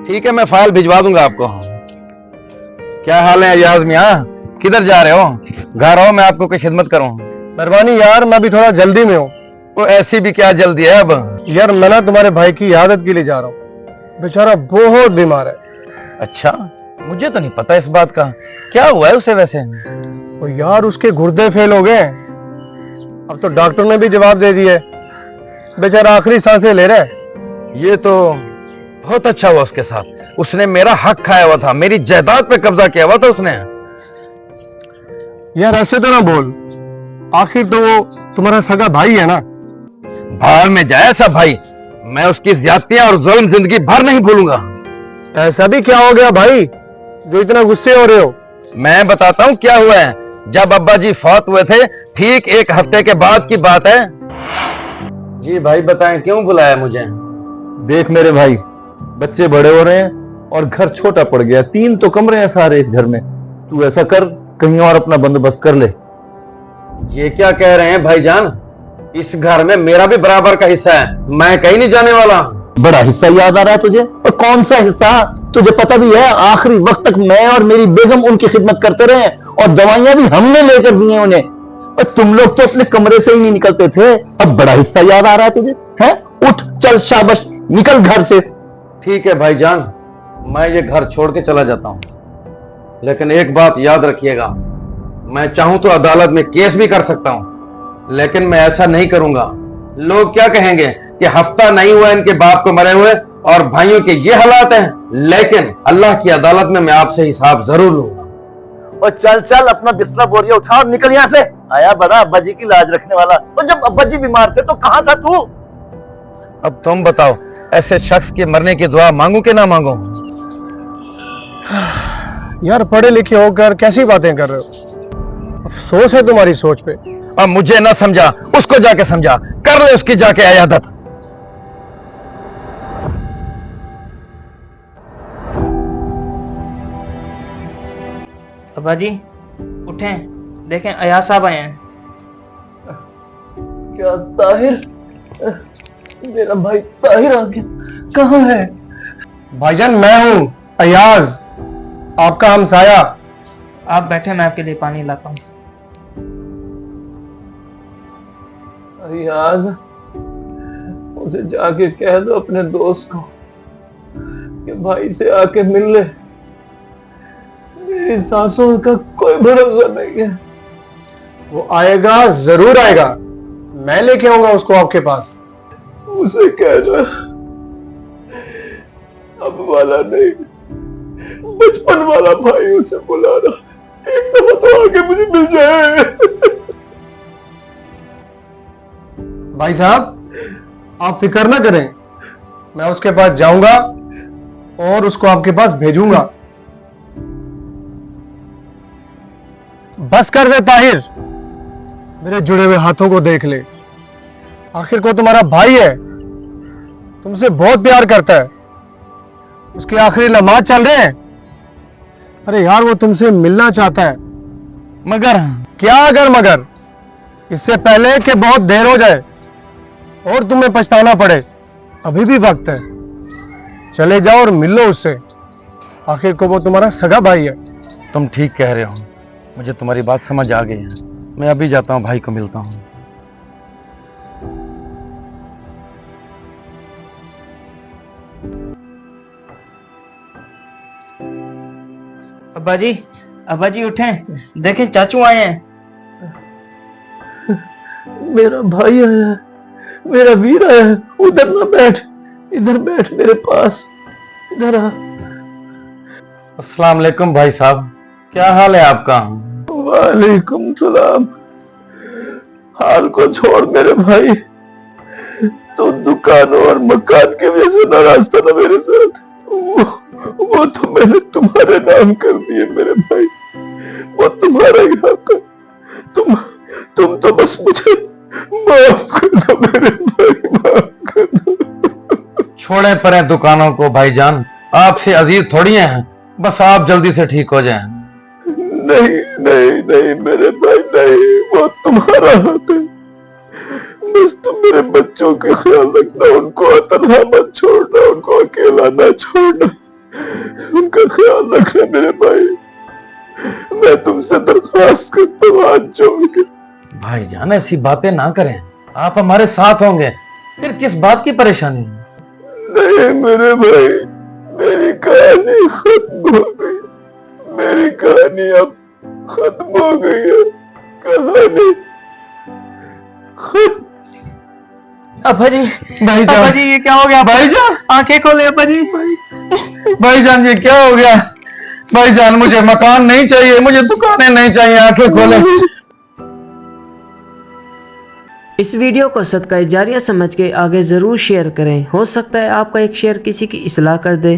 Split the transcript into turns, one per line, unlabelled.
ठीक है, मैं फाइल भिजवा दूंगा आपको। क्या हाल है अयाज मियाँ, किधर जा रहे हो? घर आओ, मैं आपको कोई खिदमत करूं।
मेहरबानी यार, मैं भी थोड़ा जल्दी में हूँ।
वो ऐसी भी क्या जल्दी है अब?
यार मैं ना तुम्हारे भाई की इयादत के लिए जा रहा हूँ, बेचारा बहुत बीमार है।
अच्छा, मुझे तो नहीं पता इस बात का। क्या हुआ है उसे वैसे?
और यार उसके गुर्दे फेल हो गए। अब तो डॉक्टर ने भी जवाब दे दिया, बेचारा आखिरी सांसें ले रहा है।
ये तो बहुत अच्छा हुआ उसके साथ। उसने मेरा हक खाया हुआ था, मेरी जायदाद पे कब्जा किया हुआ था उसने।
यार ऐसे तो ना बोल, आखिर तो वो तुम्हारा सगा भाई है ना।
भाड़ में जाए सब भाई, मैं उसकी ज्यादतियां और जुल्म जिंदगी भर नहीं भूलूंगा।
ऐसा भी क्या हो गया भाई जो इतना गुस्से हो रहे हो?
मैं बताता हूँ क्या हुआ है। जब अब्बा जी फौत हुए थे, ठीक एक हफ्ते के बाद की बात है। जी भाई बताएं, क्यों बुलाया मुझे?
देख मेरे भाई, बच्चे बड़े हो रहे हैं और घर छोटा पड़ गया। 3 तो कमरे हैं सारे इस घर में। तू ऐसा कर, कहीं और अपना बंदोबस्त कर ले।
ये क्या कह रहे हैं भाईजान? इस घर में मेरा भी बराबर का हिस्सा है, मैं कहीं नहीं जाने वाला।
बड़ा हिस्सा याद आ रहा है तुझे? और कौन सा हिस्सा? तुझे पता भी है आखिरी वक्त तक मैं और मेरी बेगम उनकी खिदमत करते रहे और दवाइयां भी हमने लेकर दी हैं उन्हें। और तुम लोग तो अपने कमरे से ही नहीं निकलते थे। अब बड़ा हिस्सा याद आ रहा है तुझे? है? उठ चल, शाबाश, निकल घर से।
ठीक है भाईजान, मैं ये घर छोड़ के चला जाता हूँ, लेकिन एक बात याद रखिएगा, मैं चाहूं तो अदालत में केस भी कर सकता हूं, लेकिन मैं ऐसा नहीं करूंगा। लोग क्या कहेंगे कि हफ्ता नहीं हुआ इनके बाप को मरे हुए और भाइयों के ये हालात हैं। लेकिन अल्लाह की अदालत में मैं आपसे हिसाब जरूर लूंगा।
और चल चल, अपना बिस्तरा बोरिया उठा और निकल यहाँ से। आया बड़ा अब्बा जी की लाज रखने वाला। और जब अब्बा जी बीमार थे तो कहाँ था तू?
अब तुम बताओ, ऐसे शख्स के मरने की दुआ मांगू कि ना मांगू?
यार पढ़े लिखे होकर कैसी बातें कर रहे हो? अफसोस है तुम्हारी सोच पे।
अब मुझे ना समझा, उसको जाके समझा, कर ले उसकी जाके अयादत।
अब्बा जी उठें, देखें अयाज साहब आए हैं।
क्या ताहिर? मेरा भाई ताहिर आ गया? कहाँ है?
भाईजान मैं हूँ अयाज, आपका हमसाया।
आप बैठे, मैं आपके लिए पानी लाता हूँ।
यार उसे जाके कह दो अपने दोस्त को कि भाई से आके मिल ले। मेरी सांसों का कोई भरोसा नहीं है।
वो आएगा, जरूर आएगा। मैं लेके आऊंगा उसको आपके पास।
उसे कहना अब वाला नहीं, बचपन वाला भाई उसे बुलाना। एक दफा तो आके मुझे मिल जाए।
भाई साहब आप फिक्र ना करें, मैं उसके पास जाऊंगा और उसको आपके पास भेजूंगा। बस कर दे ताहिर, मेरे जुड़े हुए हाथों को देख ले। आखिर को तुम्हारा भाई है, तुमसे बहुत प्यार करता है। उसके आखिरी लम्हात चल रहे हैं। अरे यार वो तुमसे मिलना चाहता है।
मगर
क्या अगर मगर? इससे पहले कि बहुत देर हो जाए और तुम्हें पछताना पड़े, अभी भी वक्त है। चले जाओ और मिल लो उससे। आखिर को वो तुम्हारा सगा भाई है।
तुम ठीक कह रहे हो, मुझे तुम्हारी बात समझ आ गई है। मैं अभी जाता हूँ, भाई को मिलता हूँ।
अब्बा जी उठें, देखें चाचू आए हैं।
मेरा भाई आया है, मेरा वीर आया है। उधर ना बैठ, इधर बैठ मेरे पास, इधर आ।
अस्सलाम वालेकुम भाई साहब, क्या हाल है आपका?
वालेकुम सलाम। हाल को छोड़ मेरे भाई, तो दुकानों और मकान के वजह से नाराज था ना मेरे साथ। वो तो मैंने तुम्हारे नाम कर दिए मेरे भाई। वो तुम्हारा ही हक है। तुम तो बस मुझे माफ कर दो मेरे भाई, माफ कर दो।
छोड़े परे दुकानों को भाईजान, आपसे अजीज थोड़ी हैं। बस आप जल्दी से ठीक हो जाएं।
नहीं नहीं नहीं मेरे भाई नहीं, वो तुम्हारा हक है। बस तुम मेरे बच्चों का ख्याल रखना, उनको तन्हा मत छोड़ना, उनको अकेला ना छोड़ना। उनका ख्याल रखना मेरे भाई। मैं तुमसे दरख्वास्त करता हूँ हाथ जोड़ के।
भाईजान ऐसी बातें ना करें, आप हमारे साथ होंगे, फिर किस बात की परेशानी?
नहीं मेरे भाई, मेरी कहानी खत्म हो गई। मेरी कहानी अब खत्म हो गई है। कहानी खत्म।
अब्बा जी,
भाईजान,
अब्बा जी ये क्या हो गया?
भाईजान,
आंखें खोले अब्बा जी।
भाईजान ये क्या हो गया? भाईजान मुझे मकान नहीं चाहिए, मुझे दुकानें नहीं चाहिए, आंखें खोले।
इस वीडियो को सदका जारिया समझ के आगे ज़रूर शेयर करें। हो सकता है आपका एक शेयर किसी की इस्लाह कर दे।